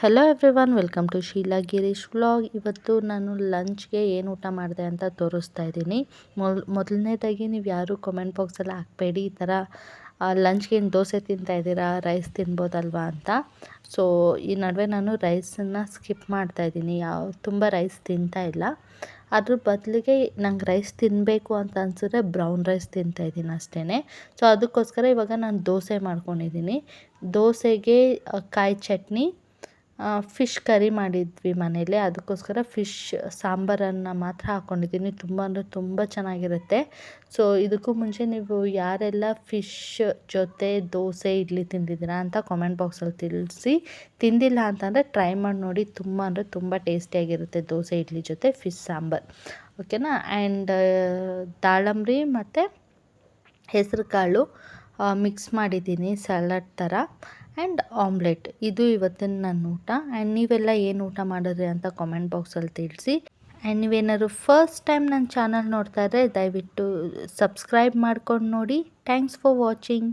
Hello everyone, welcome to Sheela Girish vlog. ಇವತ್ತು ನಾನು ಲಂಚ್ಗೆ ಏನು ಊಟ ಮಾಡಿದೆ ಅಂತ ತೋರಿಸ್ತಾ ಇದ್ದೀನಿ. ಮೊದಲನೇದಾಗಿ ನೀವು ಯಾರು ಕಮೆಂಟ್ ಬಾಕ್ಸಲ್ಲಿ ಹಾಕಬೇಡಿ ಈ ಥರ ಲಂಚ್ಗೆ ಏನು ದೋಸೆ ತಿಂತಾ ಇದ್ದೀರಾ, ರೈಸ್ ತಿನ್ಬೋದಲ್ವಾ ಅಂತ. ಸೊ ಈ ನಡುವೆ ನಾನು ರೈಸನ್ನು ಸ್ಕಿಪ್ ಮಾಡ್ತಾಯಿದ್ದೀನಿ, ತುಂಬ ರೈಸ್ ತಿಂತಾ ಇಲ್ಲ. ಅದ್ರ ಬದಲಿಗೆ ನಂಗೆ ರೈಸ್ ತಿನ್ನಬೇಕು ಅಂತ ಅನಿಸಿದ್ರೆ ಬ್ರೌನ್ ರೈಸ್ ತಿಂತಾಯಿದ್ದೀನಿ ಅಷ್ಟೇ. ಸೊ ಅದಕ್ಕೋಸ್ಕರ ಇವಾಗ ನಾನು ದೋಸೆ ಮಾಡ್ಕೊಂಡಿದ್ದೀನಿ. ದೋಸೆಗೆ ಕಾಯಿ ಚಟ್ನಿ, ಫಿಶ್ ಕರಿ ಮಾಡಿದ್ವಿ ಮನೇಲಿ, ಅದಕ್ಕೋಸ್ಕರ ಫಿಶ್ ಸಾಂಬಾರನ್ನು ಮಾತ್ರ ಹಾಕ್ಕೊಂಡಿದ್ದೀನಿ. ತುಂಬ ಅಂದರೆ ತುಂಬ ಚೆನ್ನಾಗಿರುತ್ತೆ. ಸೊ ಇದಕ್ಕೂ ಮುಂಚೆ ನೀವು ಯಾರೆಲ್ಲ ಫಿಶ್ ಜೊತೆ ದೋಸೆ ಇಡ್ಲಿ ತಿಂದಿದ್ದೀರಾ ಅಂತ ಕಾಮೆಂಟ್ ಬಾಕ್ಸಲ್ಲಿ ತಿಳಿಸಿ. ತಿಂದಿಲ್ಲ ಅಂತಂದರೆ ಟ್ರೈ ಮಾಡಿ ನೋಡಿ, ತುಂಬ ಅಂದರೆ ತುಂಬ ಟೇಸ್ಟಿಯಾಗಿರುತ್ತೆ ದೋಸೆ ಇಡ್ಲಿ ಜೊತೆ ಫಿಶ್ ಸಾಂಬಾರು. ಓಕೆನಾ. ಆ್ಯಂಡ್ ದಾಳಂಬ್ರಿ ಮತ್ತು ಹೆಸರು ಕಾಳು ಮಿಕ್ಸ್ ಮಾಡಿದ್ದೀನಿ ಸಲಾಡ್ ಥರ, ಆ್ಯಂಡ್ ಆಮ್ಲೆಟ್. ಇದು ಇವತ್ತಿನ ನನ್ನ ಊಟ. ಆ್ಯಂಡ್ ನೀವೆಲ್ಲ ಏನು ಊಟ ಮಾಡಿದ್ರಿ ಅಂತ ಕಾಮೆಂಟ್ ಬಾಕ್ಸಲ್ಲಿ ತಿಳಿಸಿ. ಆ್ಯಂಡ್ ನೀವೇನಾದ್ರು ಫಸ್ಟ್ ಟೈಮ್ ನನ್ನ ಚಾನಲ್ ನೋಡ್ತಾ ಇದ್ದರೆ ದಯವಿಟ್ಟು ಸಬ್ಸ್ಕ್ರೈಬ್ ಮಾಡ್ಕೊಂಡು ನೋಡಿ. Thanks for watching.